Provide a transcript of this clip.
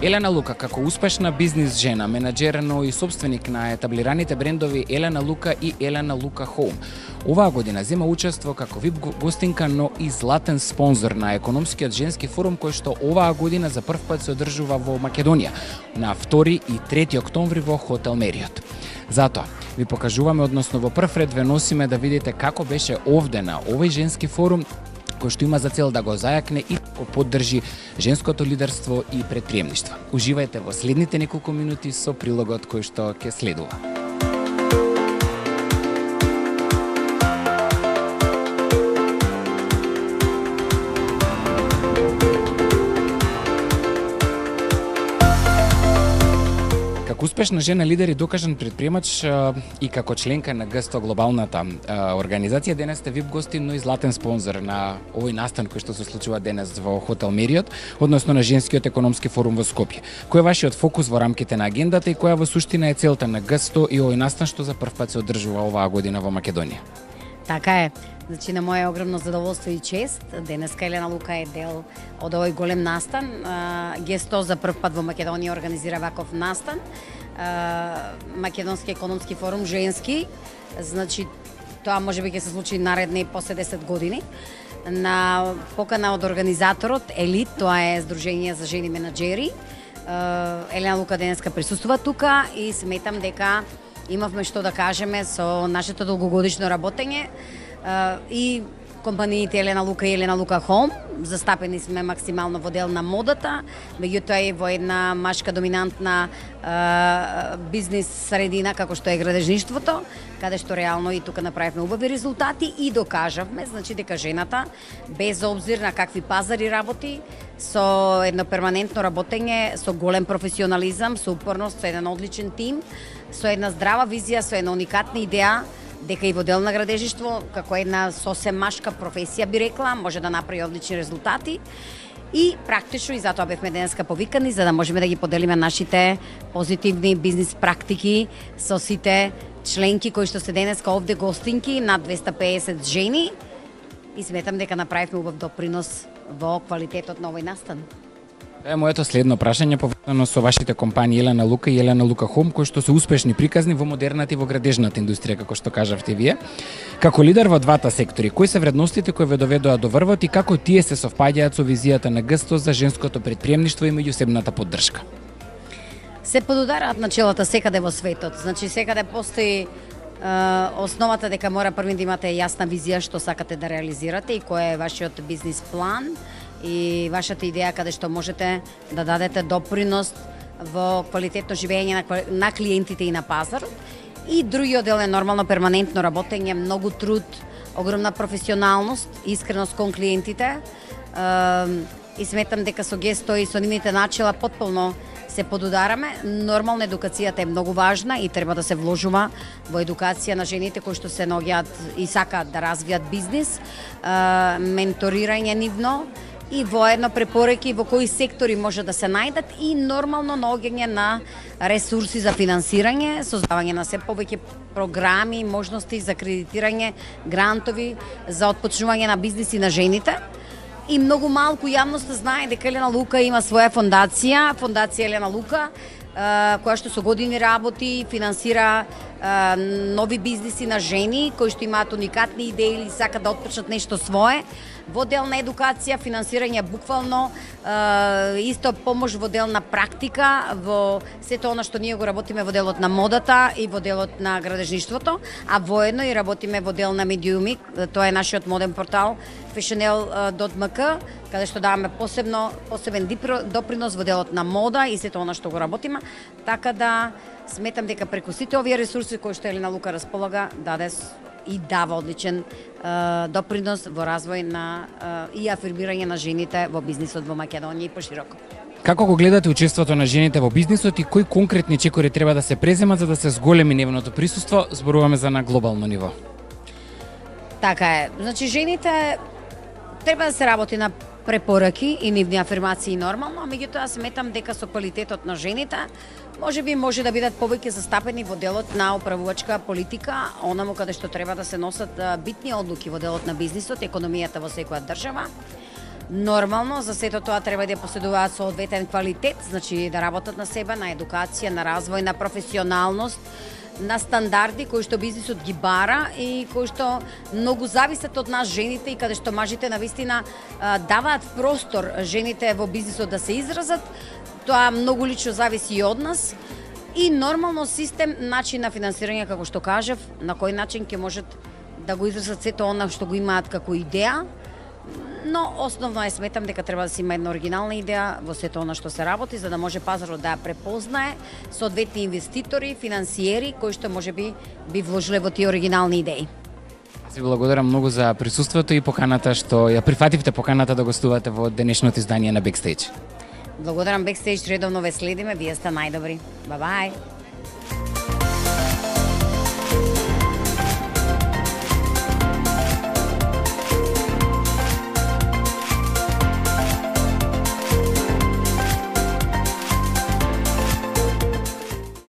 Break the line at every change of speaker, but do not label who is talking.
Елена Лука, како успешна бизнис жена, менаџер, но и собственик на етаблираните брендови Елена Лука и Елена Лука Home, оваа година зема учество како VIP гостинка, но и златен спонзор на економскиот женски форум кој што оваа година за прв пат се одржува во Македонија на 2 и 3 октомври во хотел Мериот. Затоа ви покажуваме, односно во прв ред ве носиме да видите како беше овде на овој женски форум кој што има за цел да го зајакне и го поддржи женското лидерство и претприемништво. Уживајте во следните неколку минути со прилогот кој што ќе следува. Како успешна жена лидер и докажан предприемач и како членка на Г100 глобалната организација, денес сте VIP гости, но и златен спонзор на овој настан кој што се случува денес во хотел Мериот, односно на женскиот економски форум во Скопје. Кој е вашиот фокус во рамките на агендата и која во суштина е целта на Г100 и овој настан што за прв пат се одржува оваа година во Македонија?
Така е. Значи, на моje огромно задоволство и чест, денеска Елена Лука е дел од овој голем настан. Г100 за прв пат во Македонија организира ваков настан. Македонски економски форум женски. Значи, тоа можеби ќе се случи наредни после 10 години. На покана од организаторот Елит, тоа е Сдружение за жени менаџери. Елена Лука денеска присуствува тука и сметам дека имавме што да кажеме со нашето долгогодишно работење и компаниите Елена Лука и Елена Лука Home. Застапени сме максимално во дел на модата, меѓутоа и во една машка доминантна бизнис средина како што е градежништвото, каде што реално и тука направивме убави резултати и докажавме, значи дека жената без обзир на какви пазари работи, со едно перманентно работење, со голем професионализам, со упорност, со еден одличен тим, со една здрава визија, со една уникатна идеја, дека и во дел на градежништво, како една сосем машка професија би рекла, може да направи одлични резултати. И практично и затоа бевме денеска повикани за да можеме да ги поделиме нашите позитивни бизнис практики со сите членки кои што се денеска овде гостинки, над 250 жени, и сметам дека направивме убав допринос во квалитетот на овој настан.
Е моето следно прашање поврзано со вашите компании Елена Лука и Елена Лука Home, кои што се успешни приказни во модерната и во градежната индустрија, како што кажавте вие. Како лидер во двата сектори, кои се вредностите кои ве доведоа до врвот и како тие се совпаѓаат со визијата на Г100 за женското претприемништво и меѓусебната поддршка?
Се подудараат начелата секаде во светот. Значи секаде постои основата дека мора први да имате јасна визија што сакате да реализирате и кој е вашиот бизнис план и вашата идеја каде што можете да дадете допринос во квалитетно живење на клиентите и на пазарот. И другиот дел е нормално перманентно работење, многу труд, огромна професионалност, искреност кон клиентите. И сметам дека со Г100 и со нивните начела потполно се подудараме. Нормално едукацијата е многу важна и треба да се вложува во едукација на жените кои што се наоѓаат и сакаат да развијат бизнис, менторирање нивно и воедно препораки во кои сектори може да се најдат и нормално наоѓање на ресурси за финансирање, создавање на се повеќе програми, можности за кредитирање, грантови за отпочнување на бизниси на жените. И многу малку јавноста знае дека Елена Лука има своја фондација, фондација Елена Лука, која што со години работи, финансира нови бизниси на жени кои што имаат уникатни идеи или сакат да отпочнат нешто свое. Во дел на едукација, финансирање буквално, исто помош во дел на практика, во сето она што ние го работиме во делот на модата и во делот на градежништвото, а воедно и работиме во дел на медиуми, тоа е нашиот моден портал fashionel.mk, каде што даваме посебен допринос во делот на мода и сето она што го работиме, така да сметам дека преку сите овие ресурси кои што Елена Лука располага, даде и дава одличен допринос во развој на и афирмирање на жените во бизнисот во Македонија и пошироко.
Како го гледате учеството на жените во бизнисот и кои конкретни чекори треба да се преземат за да се зголеми нивното присуство? Зборуваме за на глобално ниво.
Така е. Значи жените треба да се работи на препораки и нивни афирмации нормално, меѓутоа сметам дека со квалитетот на жените може да бидат повеќе застапени во делот на управувачка политика, онаму каде што треба да се носат битни одлуки во делот на бизнисот, економијата во секоја држава. Нормално, за сето тоа треба да поседуваат соодветен квалитет, значи да работат на себе, на едукација, на развој, на професионалност, на стандарди кои што бизнисот ги бара и кои што многу зависат од нас жените и каде што мажите навистина даваат простор жените во бизнисот да се изразат. Тоа многу лично зависи и од нас. И нормално систем, начин на финансирање, како што кажав, на кој начин ќе можат да го изразат сето она што го имаат како идеја, но основно сметам дека треба да се има една оригинална идеја во сето она што се работи, за да може пазарот да ја препознае соодветни инвеститори, финансиери кои што можеби би вложиле во тие оригинални идеи.
Аз ви благодарам многу за присуството и поканата што ја прифативте поканата да гостувате во денешното издание на Backstage.
Благодарам Backstage, редовно ве следиме, вие сте најдобри. Бај-бај.